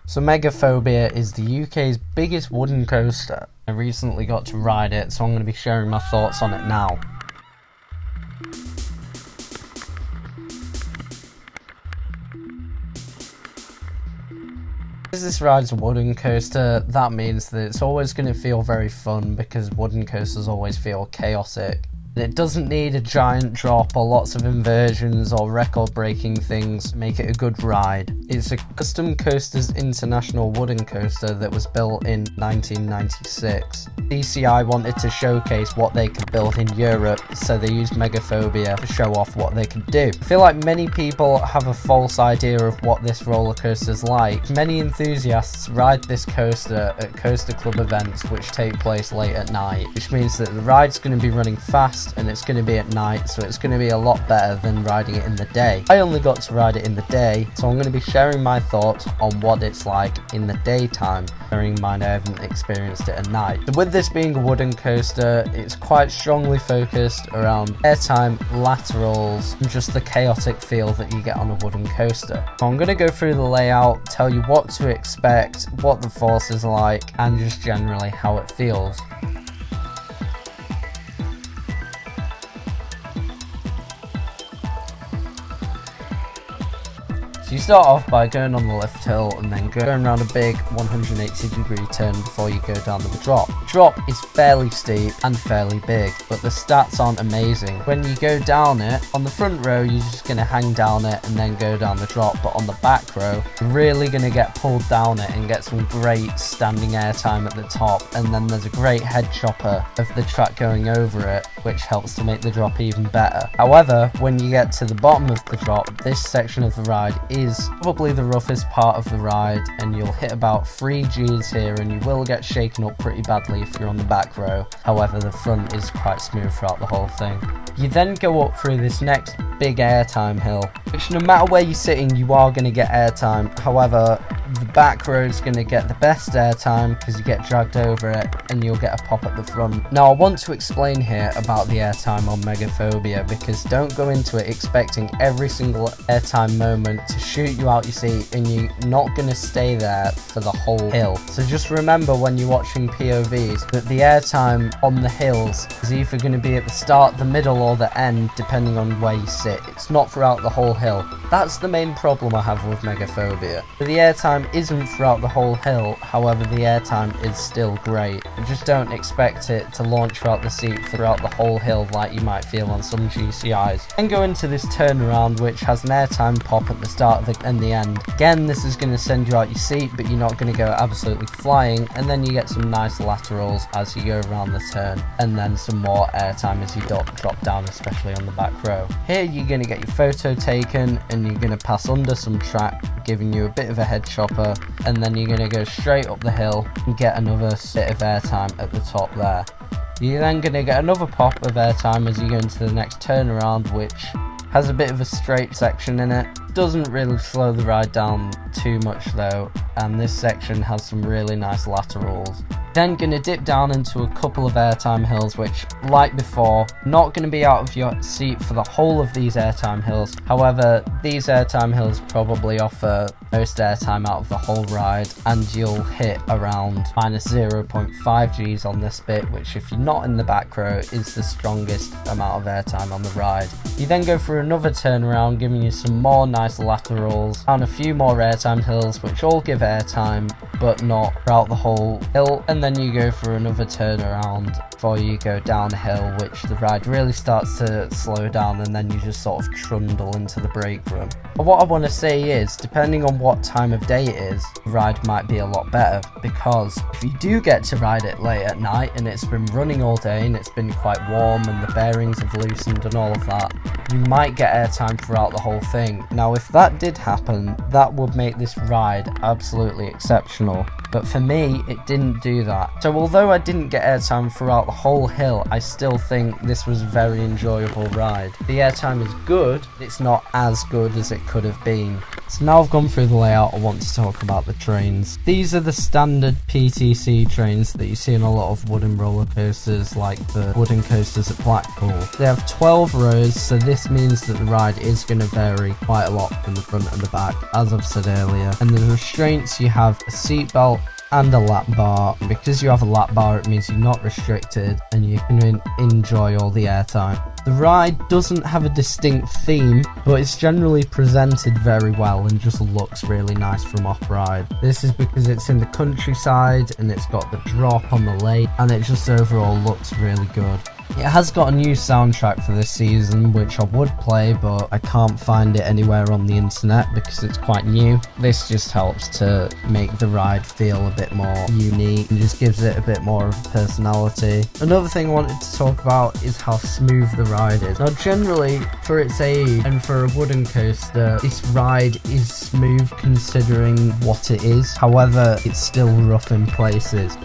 So Megaphobia is the UK's biggest wooden coaster. I recently got to ride it, so I'm going to be sharing my thoughts on it now. As this ride's a wooden coaster, that means that it's always going to feel very fun because wooden coasters always feel chaotic. It doesn't need a giant drop or lots of inversions or record-breaking things to make it a good ride. It's a Custom Coasters International wooden coaster that was built in 1996. DCI wanted to showcase what they could build in Europe, so they used Megaphobia to show off what they could do. I feel like many people have a false idea of what this roller coaster is like. Many enthusiasts ride this coaster at coaster club events which take place late at night, which means that the ride's going to be running fast and it's going to be at night, so it's going to be a lot better than riding it in the day. I only got to ride it in the day, so I'm going to be sharing my thoughts on what it's like in the daytime, bearing in mind I haven't experienced it at night. So with this being a wooden coaster, it's quite strongly focused around airtime, laterals, and just the chaotic feel that you get on a wooden coaster. So I'm going to go through the layout, tell you what to expect, what the force is like, and just generally how it feels. So you start off by going on the lift hill and then going around a big 180-degree turn before you go down the drop. The drop is fairly steep and fairly big, but the stats aren't amazing. When you go down it, on the front row you're just going to hang down it and then go down the drop, but on the back row you're really going to get pulled down it and get some great standing airtime at the top, and then there's a great head chopper of the track going over it, which helps to make the drop even better. However, when you get to the bottom of the drop, this section of the ride is probably the roughest part of the ride, and you'll hit about 3 Gs here and you will get shaken up pretty badly if you're on the back row. However, the front is quite smooth throughout the whole thing. You then go up through this next big airtime hill, which no matter where you're sitting you are going to get airtime. However, the back row is going to get the best airtime because you get dragged over it and you'll get a pop at the front. Now I want to explain here about the airtime on Megaphobia, because don't go into it expecting every single airtime moment to shoot you out your seat, and you're not going to stay there for the whole hill. So just remember when you're watching POVs that the airtime on the hills is either going to be at the start, the middle or the end depending on where you sit. It's not throughout the whole hill. That's the main problem I have with Megaphobia. The airtime isn't throughout the whole hill, however the airtime is still great. Just don't expect it to launch throughout the seat throughout the whole hill like you might feel on some GCIs. Then go into this turnaround which has an airtime pop at the start and the end. Again, this is going to send you out your seat, but you're not going to go absolutely flying, and then you get some nice laterals as you go around the turn, and then some more airtime as you drop down, especially on the back row. Here you're going to get your photo taken and you're going to pass under some track, giving you a bit of a head chopper, and then you're going to go straight up the hill and get another bit of airtime at the top there. You're then going to get another pop of airtime as you go into the next turnaround, which has a bit of a straight section in it. Doesn't really slow the ride down too much though, and this section has some really nice laterals. Then gonna dip down into a couple of airtime hills, which, like before, not gonna be out of your seat for the whole of these airtime hills. However, these airtime hills probably offer most airtime out of the whole ride, and you'll hit around minus 0.5 Gs on this bit, which if you're not in the back row is the strongest amount of airtime on the ride. You then go through another turnaround, giving you some more nice laterals, and a few more airtime hills, which all give airtime, but not throughout the whole hill, and then you go for another turnaround before you go downhill, which the ride really starts to slow down, and then you just sort of trundle into the break room. But what I want to say is, depending on what time of day it is, the ride might be a lot better, because if you do get to ride it late at night and it's been running all day and it's been quite warm and the bearings have loosened and all of that, you might get airtime throughout the whole thing. Now if that did happen, that would make this ride absolutely exceptional, but for me, it didn't do that. So although I didn't get airtime throughout the whole hill, I still think this was a very enjoyable ride. The airtime is good, it's not as good as it could have been. So now I've gone through the layout, I want to talk about the trains. These are the standard PTC trains that you see in a lot of wooden roller coasters, like the wooden coasters at Blackpool. They have 12 rows, so this means that the ride is going to vary quite a lot from the front and the back, as I've said earlier. And the restraints, you have a seatbelt and a lap bar. Because you have a lap bar, it means you're not restricted and you can enjoy all the airtime. The ride doesn't have a distinct theme, but it's generally presented very well and just looks really nice from off-ride. This is because it's in the countryside and it's got the drop on the lake, and it just overall looks really good. It has got a new soundtrack for this season, which I would play, but I can't find it anywhere on the internet because it's quite new. This just helps to make the ride feel a bit more unique and just gives it a bit more of a personality. Another thing I wanted to talk about is how smooth the ride is. Now generally, for its age and for a wooden coaster, this ride is smooth considering what it is. However, it's still rough in places.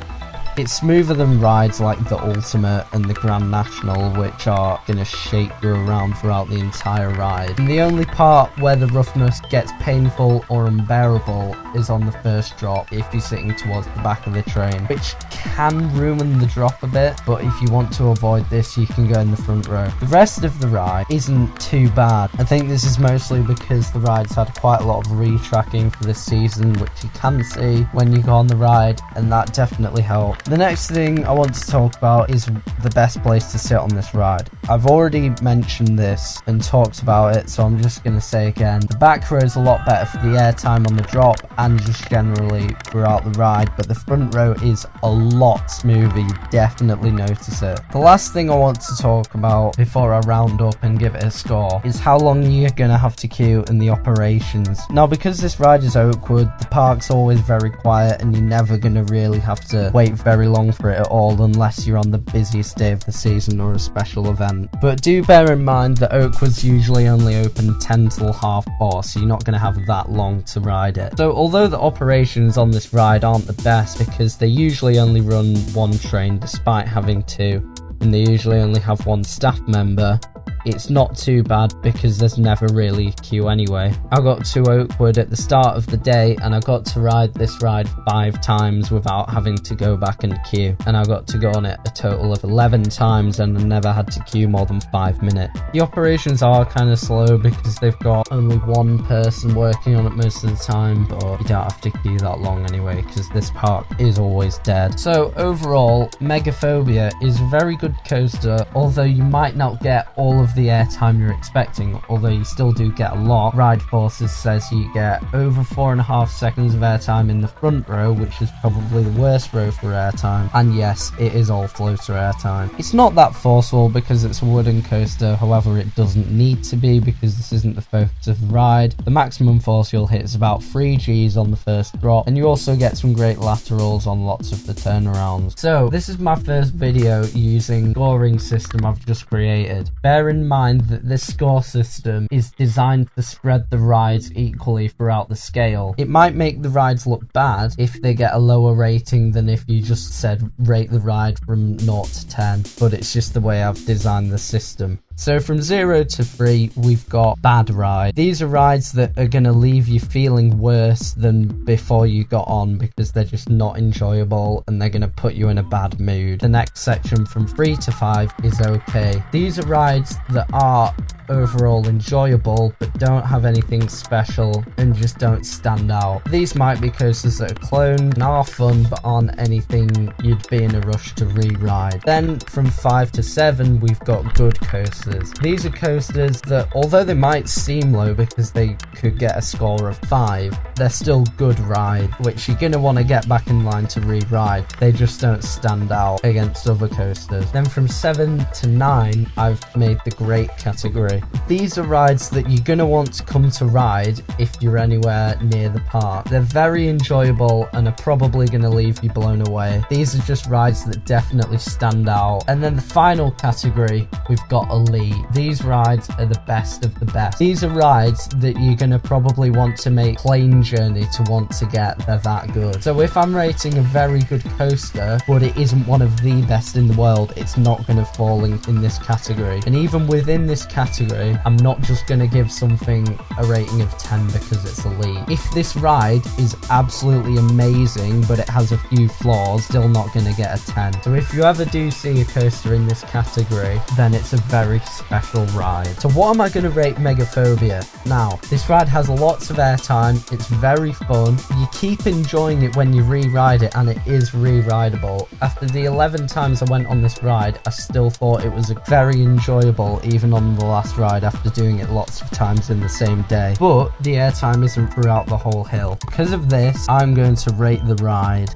It's smoother than rides like the Ultimate and the Grand National, which are going to shake you around throughout the entire ride. And the only part where the roughness gets painful or unbearable is on the first drop, if you're sitting towards the back of the train, which can ruin the drop a bit, but if you want to avoid this, you can go in the front row. The rest of the ride isn't too bad. I think this is mostly because the ride's had quite a lot of retracking for this season, which you can see when you go on the ride, and that definitely helped. The next thing I want to talk about is the best place to sit on this ride. I've already mentioned this and talked about it, so I'm just going to say again, the back row is a lot better for the airtime on the drop and just generally throughout the ride, but the front row is a lot smoother, you definitely notice it. The last thing I want to talk about before I round up and give it a score is how long you're going to have to queue in the operations. Now because this ride is Oakwood, the park's always very quiet and you're never going to really have to wait very long for it at all unless you're on the busiest day of the season or a special event. But do bear in mind that Oakwood's usually only open 10 till 4:30, so you're not going to have that long to ride it. So although the operations on this ride aren't the best because they usually only run one train despite having two, and they usually only have one staff member, it's not too bad because there's never really a queue anyway. I got to Oakwood at the start of the day and I got to ride this ride 5 times without having to go back and queue, and I got to go on it a total of 11 times and I never had to queue more than 5 minutes. The operations are kind of slow because they've got only one person working on it most of the time, but you don't have to queue that long anyway because this park is always dead. So overall, Megaphobia is a very good coaster, although you might not get all of the airtime you're expecting, although you still do get a lot. Ride Forces says you get over 4.5 seconds of airtime in the front row, which is probably the worst row for airtime, and yes, it is all floater airtime. It's not that forceful because it's a wooden coaster, however it doesn't need to be because this isn't the focus of the ride. The maximum force you'll hit is about 3 Gs on the first drop, and you also get some great laterals on lots of the turnarounds. So this is my first video using scoring system I've just created. Bear in mind that this score system is designed to spread the rides equally throughout the scale. It might make the rides look bad if they get a lower rating than if you just said rate the ride from 0 to 10, but it's just the way I've designed the system. So from 0 to 3, we've got bad ride. These are rides that are going to leave you feeling worse than before you got on because they're just not enjoyable and they're going to put you in a bad mood. The next section from 3 to 5 is okay. These are rides that are overall enjoyable but don't have anything special and just don't stand out. These might be coasters that are cloned and are fun but aren't anything you'd be in a rush to re-ride. Then from 5 to 7, we've got good coasters. These are coasters that, although they might seem low because they could get a score of 5, they're still good ride, which you're going to want to get back in line to re-ride. They just don't stand out against other coasters. Then from 7 to 9, I've made the great category. These are rides that you're going to want to come to ride if you're anywhere near the park. They're very enjoyable and are probably going to leave you blown away. These are just rides that definitely stand out. And then the final category, we've got elite. elite. These rides are the best of the best. These are rides that you're going to probably want to make plane journey to want to get. They're that good. So if I'm rating a very good coaster, but it isn't one of the best in the world, it's not going to fall in this category. And even within this category, I'm not just going to give something a rating of 10 because it's elite. If this ride is absolutely amazing, but it has a few flaws, still not going to get a 10. So if you ever do see a coaster in this category, then it's a very special ride. So what am I going to rate Megaphobia? Now, this ride has lots of airtime. It's very fun. You keep enjoying it when you re-ride it, and it is re-rideable. After the 11 times I went on this ride, I still thought it was very enjoyable, even on the last ride after doing it lots of times in the same day. But the airtime isn't throughout the whole hill. Because of this, I'm going to rate the ride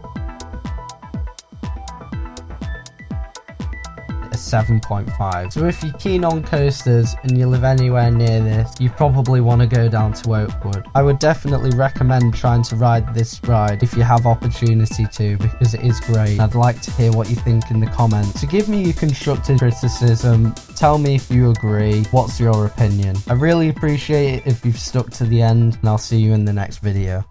a 7.5. So if you're keen on coasters and you live anywhere near this, you probably want to go down to Oakwood. I would definitely recommend trying to ride this ride if you have opportunity to, because it is great. I'd like to hear what you think in the comments. So give me your constructive criticism. Tell me if you agree. What's your opinion? I really appreciate it if you've stuck to the end, and I'll see you in the next video.